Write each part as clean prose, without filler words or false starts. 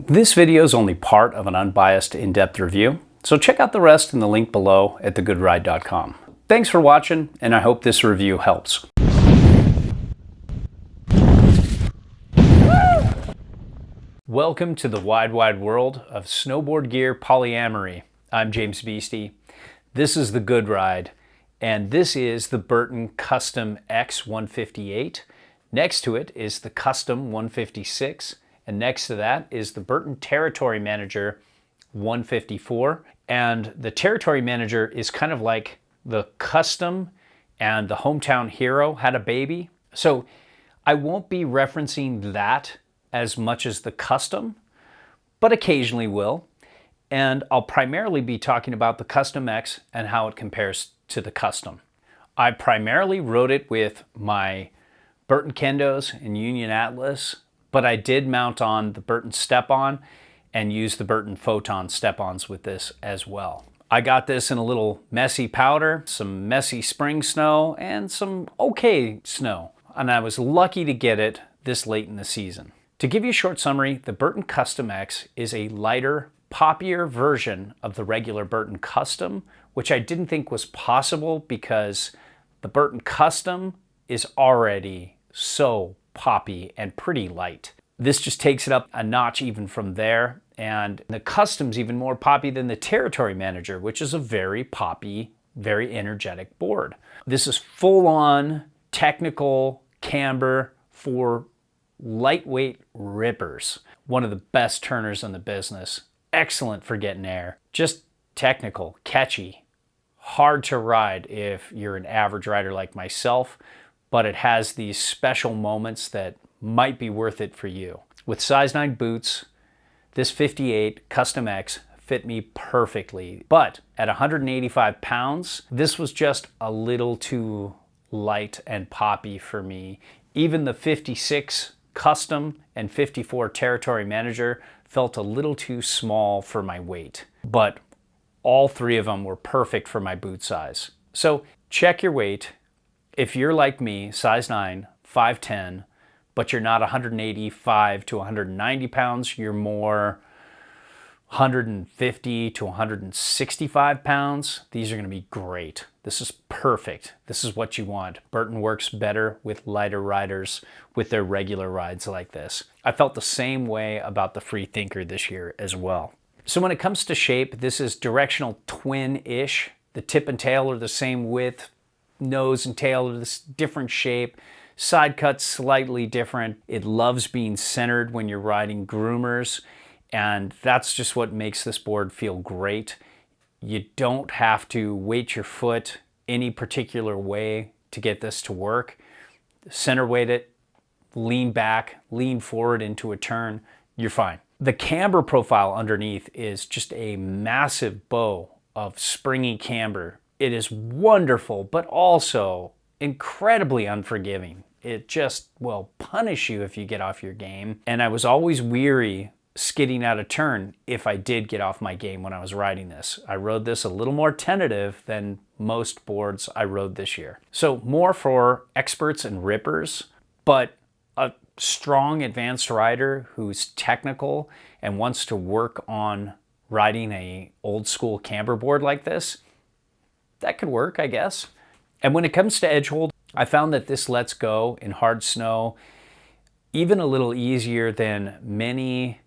This video is only part of an unbiased, in-depth review, so check out the rest in the link below at thegoodride.com. Thanks for watching, and I hope this review helps. Welcome to the wide world of snowboard gear polyamory. I'm James Beastie. This is the Good Ride, and this is the Burton Custom X 158. Next to it is the Custom 156, and next to that is the Burton Territory Manager 154. And the Territory Manager is kind of like the Custom and the Hometown Hero had a baby. So I won't be referencing that as much as the Custom, but occasionally will. And I'll primarily be talking about the Custom X and how it compares to the Custom. I primarily rode it with my Burton Kendos and Union Atlas, but I did mount on the Burton Step-On and use the Burton Photon Step-Ons with this as well. I got this in a little messy powder, some messy spring snow, and some okay snow. And I was lucky to get it this late in the season. To give you a short summary, the Burton Custom X is a lighter, poppier version of the regular Burton Custom, which I didn't think was possible because the Burton Custom is already so poppy and pretty light. This just takes it up a notch even from there, and the Custom's even more poppy than the Territory Manager, which is a very poppy, very energetic board. This is full-on technical camber for lightweight rippers. One of the best turners in the business. Excellent for getting air. Just technical, catchy, hard to ride if you're an average rider like myself, but it has these special moments that might be worth it for you. With size 9 boots, this 58 Custom X fit me perfectly, but at 185 pounds, this was just a little too light and poppy for me. Even the 56 Custom and 54 Territory Manager felt a little too small for my weight, but all three of them were perfect for my boot size. So check your weight. If you're like me, size 9, 5'10", but you're not 185 to 190 pounds, you're more 150 to 165 pounds, these are going to be great. This is perfect. This is what you want. Burton works better with lighter riders with their regular rides like this. I felt the same way about the Free Thinker this year as well. So when it comes to shape, this is directional twin-ish. The tip and tail are the same width. Nose and tail are this different shape. Side cuts slightly different. It loves being centered when you're riding groomers, and that's just what makes this board feel great. You don't have to weight your foot any particular way to get this to work. Center weight it, lean back, lean forward into a turn, you're fine. The camber profile underneath is just a massive bow of springy camber. It is wonderful, but also incredibly unforgiving. It just will punish you if you get off your game. And I was always weary skidding out of turn if I did get off my game when I was riding this. I rode this a little more tentative than most boards I rode this year. So more for experts and rippers, but a strong advanced rider who's technical and wants to work on riding a old school camber board like this, that could work, I guess. And when it comes to edge hold, I found that this lets go in hard snow even a little easier than many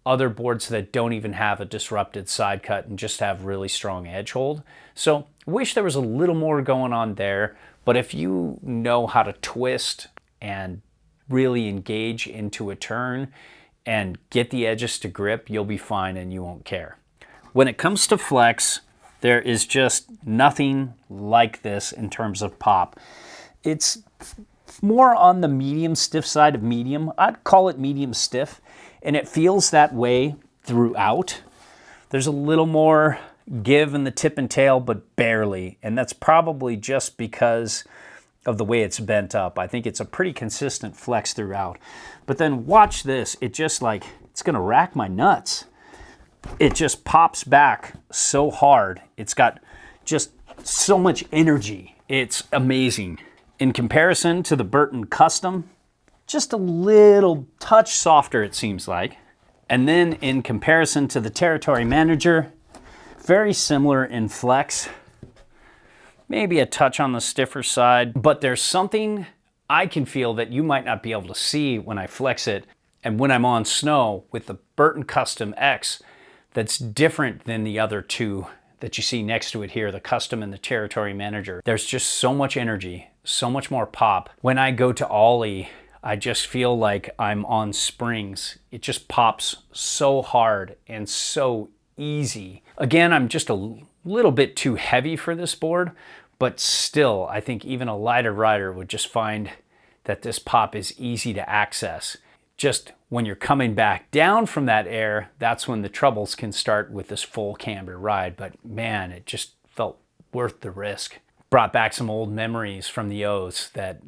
other boards that don't even have a disrupted side cut and just have really strong edge hold. So wish there was a little more going on there, but if you know how to twist and really engage into a turn and get the edges to grip, you'll be fine and you won't care. When it comes to flex, there is just nothing like this in terms of pop. It's more on the medium stiff side of medium. I'd call it medium stiff, and it feels that way throughout. There's a little more give in the tip and tail, but barely, and that's probably just because of the way it's bent up. I think it's a pretty consistent flex throughout. But then watch this. It just it's gonna rack my nuts. It just pops back so hard. It's got just so much energy. It's amazing. In comparison to the Burton Custom, just a little touch softer, it seems like. And then in comparison to the Territory Manager, very similar in flex, maybe a touch on the stiffer side, but there's something I can feel that you might not be able to see when I flex it and when I'm on snow with the Burton Custom X that's different than the other two that you see next to it here, the Custom and the Territory Manager. There's just so much energy, so much more pop. When I go to ollie, I just feel like I'm on springs. It just pops so hard and so easy. Again, I'm just a little bit too heavy for this board, but still, I think even a lighter rider would just find that this pop is easy to access. Just when you're coming back down from that air, that's when the troubles can start with this full camber ride. But man, it just felt worth the risk. Brought back some old memories from the O's that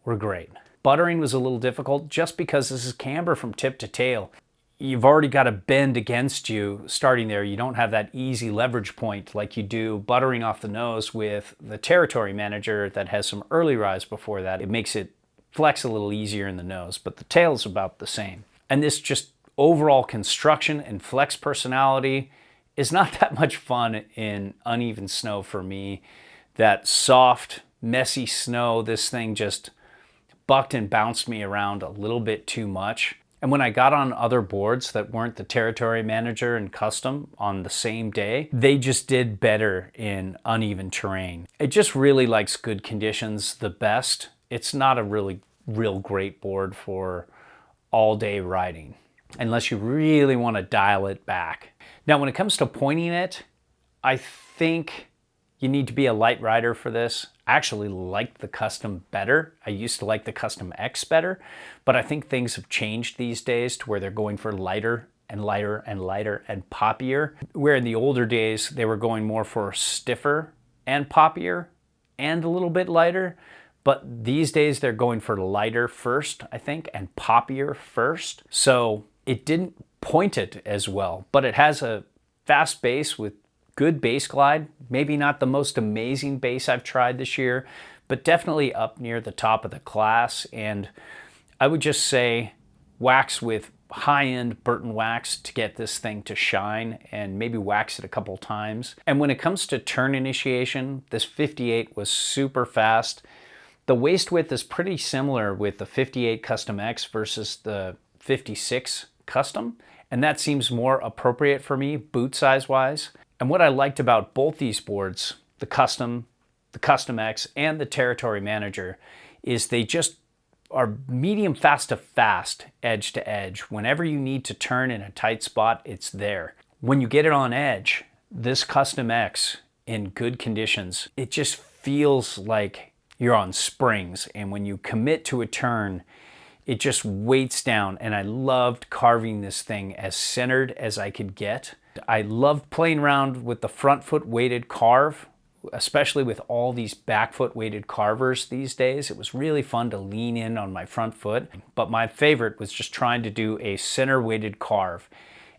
were great. Buttering was a little difficult just because this is camber from tip to tail. You've already got a bend against you starting there. You don't have that easy leverage point like you do buttering off the nose with the Territory Manager that has some early rise before that. It makes it flex a little easier in the nose, but the tail's about the same. And this just overall construction and flex personality is not that much fun in uneven snow for me. That soft, messy snow, this thing just bucked and bounced me around a little bit too much. And when I got on other boards that weren't the Territory Manager and Custom on the same day, they just did better in uneven terrain. It just really likes good conditions the best. It's not a real great board for all day riding, unless you really want to dial it back. Now, when it comes to pointing it, I think you need to be a light rider for this. I actually like the Custom better. I used to like the Custom X better, but I think things have changed these days to where they're going for lighter and lighter and lighter and poppier. Where in the older days, they were going more for stiffer and poppier and a little bit lighter. But these days they're going for lighter first, I think, and poppier first. So it didn't point it as well, but it has a fast bass with good bass glide. Maybe not the most amazing bass I've tried this year, but definitely up near the top of the class. And I would just say wax with high-end Burton wax to get this thing to shine, and maybe wax it a couple times. And when it comes to turn initiation, this 58 was super fast. The waist width is pretty similar with the 58 Custom X versus the 56 Custom, and that seems more appropriate for me boot size wise. And what I liked about both these boards, the Custom X, and the Territory Manager, is they just are medium fast to fast, edge to edge. Whenever you need to turn in a tight spot, it's there. When you get it on edge, this Custom X in good conditions, it just feels like you're on springs, and when you commit to a turn, it just weights down. And I loved carving this thing as centered as I could get. I loved playing around with the front foot weighted carve, especially with all these back foot weighted carvers these days. It was really fun to lean in on my front foot, but my favorite was just trying to do a center weighted carve,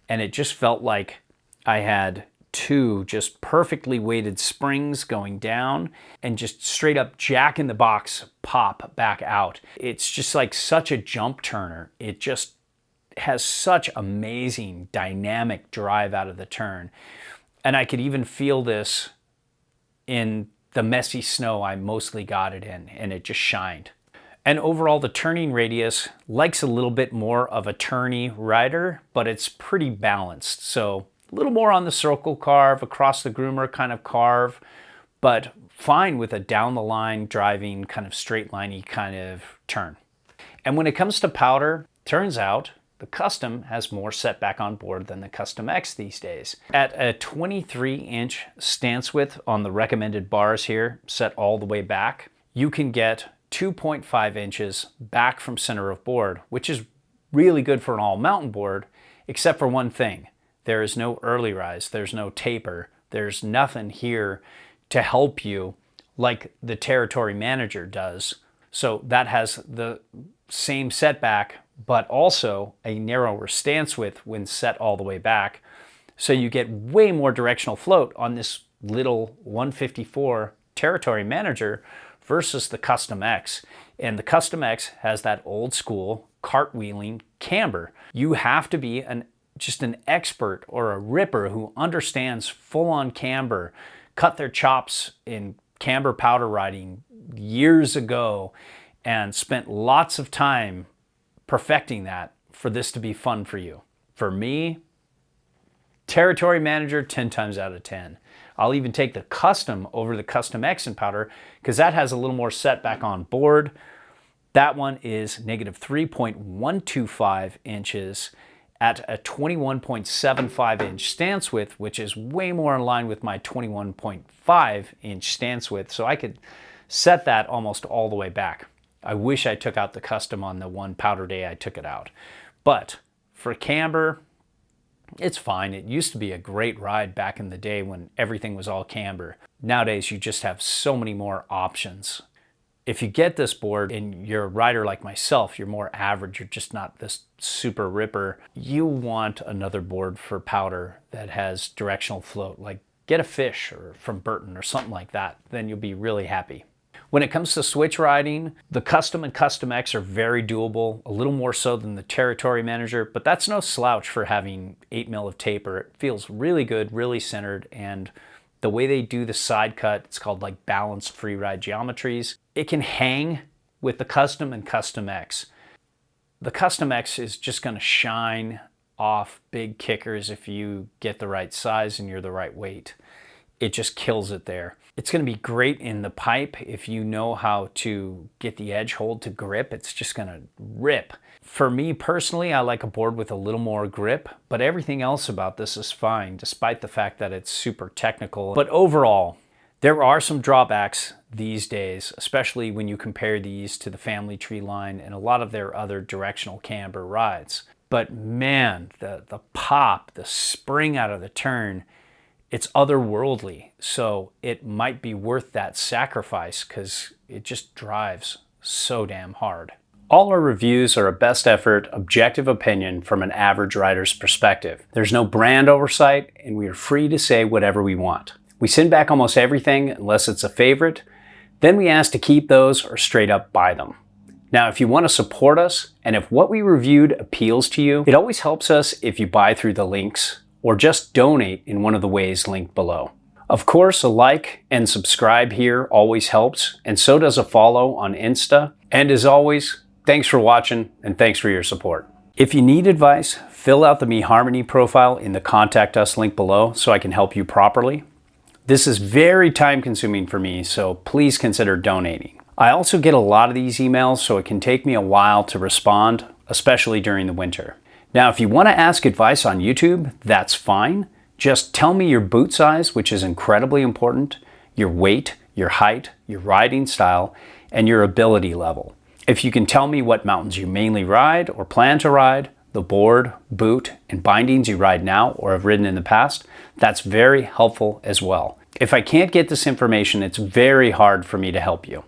and it just felt like I had two just perfectly weighted springs going down and just straight up jack in the box pop back out. It's just like such a jump turner. It just has such amazing dynamic drive out of the turn. And I could even feel this in the messy snow I mostly got it in, and it just shined. And overall, the turning radius likes a little bit more of a turny rider, but it's pretty balanced. So a little more on the circle carve, across the groomer kind of carve, but fine with a down the line driving kind of straight liney kind of turn. And when it comes to powder, turns out the Custom has more setback on board than the Custom X these days. At a 23-inch stance width on the recommended bars here, set all the way back, you can get 2.5 inches back from center of board, which is really good for an all mountain board, except for one thing. There is no early rise, there's no taper, there's nothing here to help you like the Territory Manager does. So that has the same setback, but also a narrower stance width when set all the way back. So you get way more directional float on this little 154 Territory Manager versus the Custom X. And the Custom X has that old school cartwheeling camber. You have to be just an expert or a ripper who understands full-on camber, cut their chops in camber powder riding years ago, and spent lots of time perfecting that for this to be fun for you. For me, Territory Manager, 10 times out of 10. I'll even take the Custom over the Custom X in powder because that has a little more setback on board. That one is negative 3.125 inches at a 21.75 inch stance width, which is way more in line with my 21.5 inch stance width. So I could set that almost all the way back. I wish I took out the Custom on the one powder day I took it out. But for camber, it's fine. It used to be a great ride back in the day when everything was all camber. Nowadays, you just have so many more options. If you get this board and you're a rider like myself, you're more average, you're just not this super ripper, you want another board for powder that has directional float, like get a Fish or from Burton or something like that, then you'll be really happy. When it comes to switch riding, the Custom and Custom X are very doable, a little more so than the Territory Manager, but that's no slouch for having 8 mil of taper. It feels really good, really centered, and the way they do the side cut, it's called like balanced free ride geometries. It can hang with the Custom and Custom X. The Custom X is just gonna shine off big kickers if you get the right size and you're the right weight. It just kills it there. It's gonna be great in the pipe if you know how to get the edge hold to grip. It's just gonna rip. For me personally, I like a board with a little more grip, but everything else about this is fine, despite the fact that it's super technical. But overall, there are some drawbacks these days, especially when you compare these to the Family Tree line and a lot of their other directional camber rides. But man, the pop, the spring out of the turn, it's otherworldly. So it might be worth that sacrifice because it just drives so damn hard. All our reviews are a best effort, objective opinion from an average rider's perspective. There's no brand oversight, and we are free to say whatever we want. We send back almost everything unless it's a favorite. Then we ask to keep those or straight up buy them. Now, if you want to support us, and if what we reviewed appeals to you, it always helps us if you buy through the links or just donate in one of the ways linked below. Of course, a like and subscribe here always helps, and so does a follow on Insta. And as always, thanks for watching, and thanks for your support. If you need advice, fill out the eHarmony profile in the Contact Us link below so I can help you properly. This is very time consuming for me, so please consider donating. I also get a lot of these emails, so it can take me a while to respond, especially during the winter. Now, if you want to ask advice on YouTube, that's fine. Just tell me your boot size, which is incredibly important, your weight, your height, your riding style, and your ability level. If you can tell me what mountains you mainly ride or plan to ride, the board, boot, and bindings you ride now or have ridden in the past, that's very helpful as well. If I can't get this information, it's very hard for me to help you.